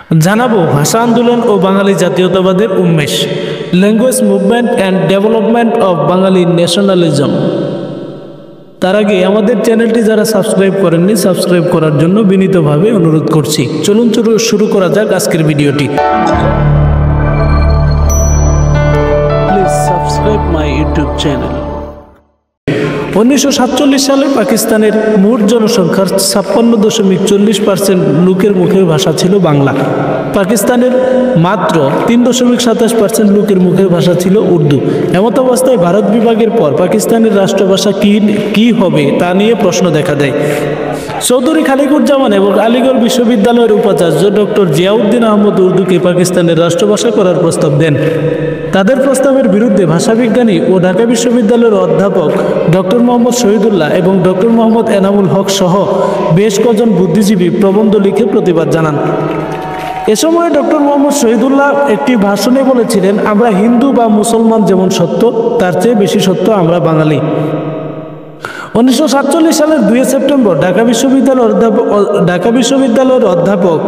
জানাবো ভাষা আন্দোলন ও বাঙালি জাতীয়তাবাদের উন্মেষ, language movement and development of Bangali nationalism. তার আগে আমাদের চ্যানেলটি যারা সাবস্ক্রাইব করেননি, সাবস্ক্রাইব করার জন্য বিনীতভাবে অনুরোধ করছি। চলুন শুরু করা যাক আজকের ভিডিওটি। Please subscribe my YouTube channel. 1947 সালে পাকিস্তানের মোট জনসংখ্যার 56.40% লোকের মুখের ভাষা ছিল বাংলা। পাকিস্তানের মাত্র 3.27% লোকের মুখের ভাষা ছিল উর্দু। এমত অবস্থায় ভারত বিভাগের পর পাকিস্তানের রাষ্ট্রভাষা কি হবে তা নিয়ে প্রশ্ন দেখা দেয়। চৌধুরী খালিকুজ্জামান এবং আলিগড় বিশ্ববিদ্যালয়ের উপাচার্য ডক্টর জিয়াউদ্দিন আহমদ উর্দুকে পাকিস্তানের রাষ্ট্রভাষা করার প্রস্তাব দেন। তাদের প্রস্তাবের বিরুদ্ধে ভাষাবিজ্ঞানী ও ঢাকা বিশ্ববিদ্যালয়ের অধ্যাপক ডক্টর মোহাম্মদ শহীদুল্লাহ এবং ডক্টর মোহাম্মদ এনামুল হক সহ বেশ কজন বুদ্ধিজীবী প্রবন্ধ লিখে প্রতিবাদ জানান। এ সময় ডক্টর মোহাম্মদ শহীদুল্লাহ একটি ভাষণে বলেছিলেন, আমরা হিন্দু বা মুসলমান যেমন সত্য, তার চেয়ে বেশি সত্য আমরা বাঙালি। 1947 সালের 2 সেপ্টেম্বর ঢাকা বিশ্ববিদ্যালয়ের অধ্যাপক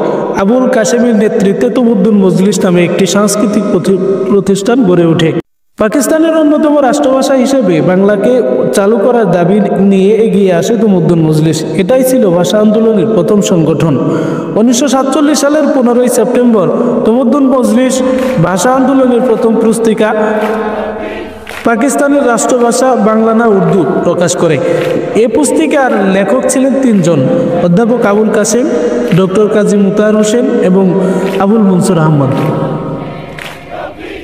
আবুল কাশেমের নেতৃত্বে তমুদ্দুন মজলিস নামে একটি সাংস্কৃতিক প্রতিষ্ঠান গড়ে ওঠে। পাকিস্তানের অন্যতম রাষ্ট্রভাষা হিসেবে বাংলাকে চালু করার দাবি নিয়ে এগিয়ে আসে তমুদ্দুন মজলিস। এটাই ছিল ভাষা আন্দোলনের প্রথম সংগঠন। 1947 সালের 15 সেপ্টেম্বর তমুদ্দুন মজলিস ভাষা আন্দোলনের প্রথম পুস্তিকা পাকিস্তানের রাষ্ট্রভাষা বাংলা না উর্দু প্রকাশ করে। এ পুস্তিকার লেখক ছিলেন 3 জন, অধ্যাপক আবুল কাসেম, ডক্টর কাজী মুতাহার হোসেন এবং আবুল মনসুর আহমদ।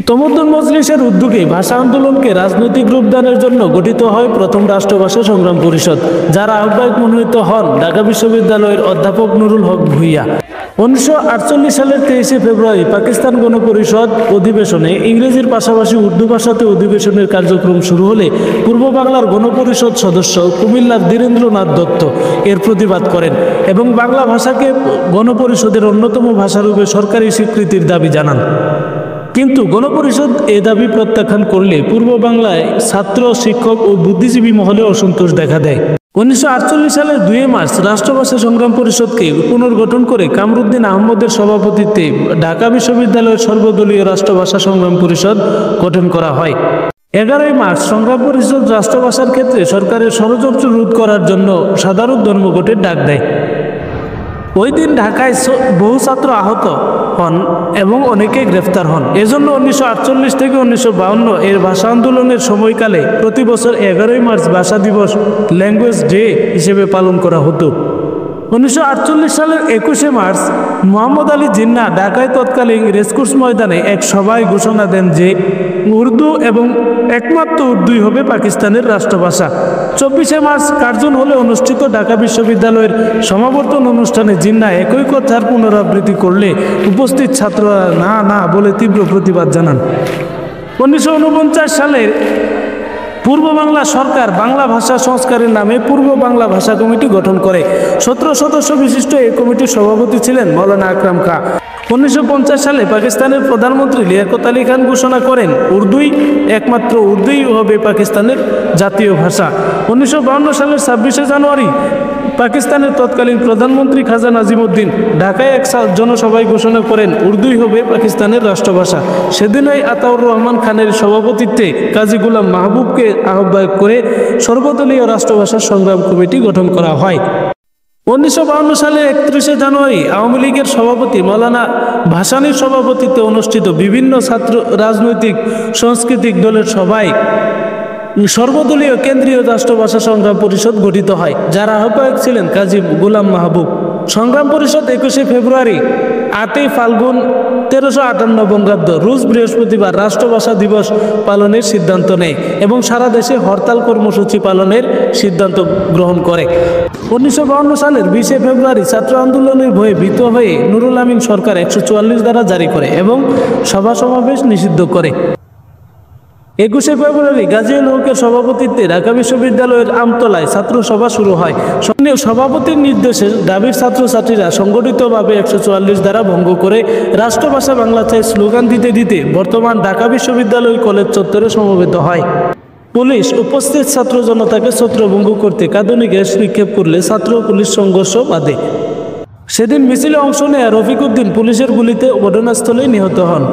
তমুদ্দুন মজলিসের উদ্যোগে ভাষা আন্দোলনকে রাজনৈতিক রূপদানের জন্য গঠিত হয় প্রথম রাষ্ট্রভাষা সংগ্রাম পরিষদ, যার আহ্বায়ক মনোনীত হন ঢাকা বিশ্ববিদ্যালয়ের অধ্যাপক নুরুল হক ভূঁইয়া। 1948 সালের 23 ফেব্রুয়ারি পাকিস্তান গণপরিষদ অধিবেশনে ইংরেজির পাশাপাশি উর্দু ভাষাতে অধিবেশনের কার্যক্রম শুরু হলে পূর্ব বাংলার গণপরিষদ সদস্য কুমিল্লার ধীরেন্দ্রনাথ দত্ত এর প্রতিবাদ করেন এবং বাংলা ভাষাকে গণপরিষদের অন্যতম ভাষারূপে সরকারি স্বীকৃতির দাবি জানান। কিন্তু গণপরিষদ এ দাবি প্রত্যাখ্যান করলে পূর্ব বাংলায় ছাত্র, শিক্ষক ও বুদ্ধিজীবী মহলে অসন্তোষ দেখা দেয়। 1948 সালের 2 মার্চ রাষ্ট্রভাষা সংগ্রাম পরিষদকে পুনর্গঠন করে কামরুদ্দিন আহমদের সভাপতিত্বে ঢাকা বিশ্ববিদ্যালয়ের সর্বদলীয় রাষ্ট্রভাষা সংগ্রাম পরিষদ গঠন করা হয়। 11 মার্চ সংগ্রাম পরিষদ রাষ্ট্রভাষার ক্ষেত্রে সরকারের ষড়যন্ত্র রোধ করার জন্য সাধারণ ধর্মঘটের ডাক দেয়। ওই দিন ঢাকায় বহু ছাত্র আহত হন এবং অনেকে গ্রেফতার হন। এজন্য 1948 থেকে 1952 এর ভাষা আন্দোলনের সময়কালে প্রতি বছর 11 মার্চ ভাষা দিবস, ল্যাঙ্গুয়েজ ডে হিসেবে পালন করা হতো। 1948 সালের 21 মার্চ মোহাম্মদ আলী জিন্নাহ ঢাকায় তৎকালীন রেসকোর্স ময়দানে এক সভায় ঘোষণা দেন যে উর্দু এবং একমাত্র উর্দুই হবে পাকিস্তানের রাষ্ট্রভাষা। 24 মার্চ কার্জন হলে অনুষ্ঠিত ঢাকা বিশ্ববিদ্যালয়ের সমাবর্তন অনুষ্ঠানে জিন্নাহ একই কথার পুনরাবৃত্তি করলে উপস্থিত ছাত্ররা না না বলে তীব্র প্রতিবাদ জানান। 1949 সালের পূর্ব বাংলা সরকার বাংলা ভাষা সংস্কারের নামে পূর্ব বাংলা ভাষা কমিটি গঠন করে। 17 সদস্য বিশিষ্ট এই কমিটির সভাপতি ছিলেন মৌলানা আকরাম খাঁ। 1950 সালে পাকিস্তানের প্রধানমন্ত্রী লিয়াকত আলী খান ঘোষণা করেন একমাত্র উর্দুই হবে পাকিস্তানের জাতীয় ভাষা। 1952 সালের 26 জানুয়ারি পাকিস্তানের তৎকালীন প্রধানমন্ত্রী খাজা নাজিমুদ্দিন ঢাকায় এক জনসভায় ঘোষণা করেন উর্দুই হবে পাকিস্তানের রাষ্ট্রভাষা। সেদিনই আতাউর রহমান খানের সভাপতিত্বে কাজী গোলাম মাহবুবকে আহ্বায়ক করে সর্বদলীয় রাষ্ট্রভাষা সংগ্রাম কমিটি গঠন করা হয়। 1952 সালের 31 জানুয়ারি আওয়ামী লীগের সভাপতি মৌলানা ভাসানীর সভাপতিত্বে অনুষ্ঠিত বিভিন্ন ছাত্র রাজনৈতিক সাংস্কৃতিক দলের সভায় সর্বদলীয় কেন্দ্রীয় রাষ্ট্রভাষা সংগ্রাম পরিষদ গঠিত হয়, যার আহ্বায়ক ছিলেন কাজী গোলাম মাহবুব। সংগ্রাম পরিষদ 21 ফেব্রুয়ারি 8 ফাল্গুন 1358 বঙ্গাব্দ রোজ বৃহস্পতিবার রাষ্ট্রভাষা দিবস পালনের সিদ্ধান্ত নেয় এবং সারা দেশে হরতাল কর্মসূচি পালনের সিদ্ধান্ত গ্রহণ করে। 1952 সালের 20 ফেব্রুয়ারি ছাত্র আন্দোলনের ভয়ে ভীত হয়ে নুরুল আমিন সরকার 144 ধারা জারি করে এবং সভা সমাবেশ নিষিদ্ধ করে। 21 ফেব্রুয়ারি গাজীউল হকের সভাপতিত্বে ঢাকা বিশ্ববিদ্যালয়ের আমতলায় ছাত্র সভা শুরু হয়। সভাপতির নির্দেশে ঢাবির ছাত্রছাত্রীরা সংগঠিতভাবে 144 ধারা ভঙ্গ করে রাষ্ট্রভাষা বাংলা চাই স্লোগান দিতে দিতে বর্তমান ঢাকা বিশ্ববিদ্যালয় কলেজ চত্বরে সমবেত হয়। পুলিশ উপস্থিত ছাত্র জনতাকে ছত্রভঙ্গ করতে কাঁদুনি গ্যাস নিক্ষেপ করলে ছাত্র পুলিশ সংঘর্ষ বাধে। সেদিন মিছিলে অংশ নেয়া রফিক উদ্দিন পুলিশের গুলিতে ঘটনাস্থলেই নিহত হন।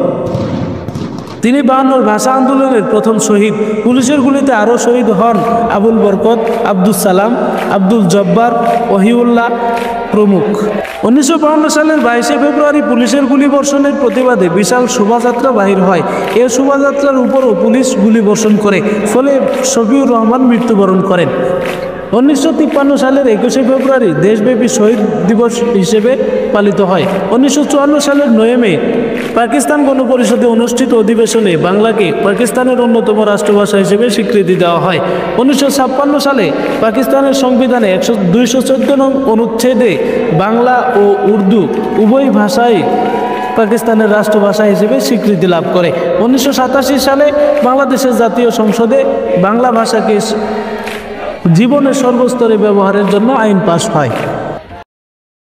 তিনি 52 ভাষা আন্দোলনের প্রথম শহীদ। পুলিশের গুলিতে আরও শহীদ হন আবুল বরকত, আব্দুল সালাম, আব্দুল জব্বার, ওহিউল্লাহ প্রমুখ। 1952 সালের 22শে ফেব্রুয়ারি পুলিশের গুলিবর্ষণের প্রতিবাদে বিশাল শোভাযাত্রা বাহির হয়। এ শোভাযাত্রার উপরও পুলিশ গুলিবর্ষণ করে, ফলে শফিউর রহমান মৃত্যুবরণ করেন। 1953 সালের 21শে ফেব্রুয়ারি দেশব্যাপী শহীদ দিবস হিসেবে পালিত হয়। 1954 সালের 9 মে পাকিস্তান গণপরিষদে অনুষ্ঠিত অধিবেশনে বাংলাকে পাকিস্তানের অন্যতম রাষ্ট্রভাষা হিসেবে স্বীকৃতি দেওয়া হয়। 1956 সালে পাকিস্তানের সংবিধানে 214 নং অনুচ্ছেদে বাংলা ও উর্দু উভয় ভাষাই পাকিস্তানের রাষ্ট্রভাষা হিসেবে স্বীকৃতি লাভ করে। 1987 সালে বাংলাদেশের জাতীয় সংসদে বাংলা ভাষাকে জীবনের সর্বস্তরে ব্যবহারের জন্য আইন পাস হয়।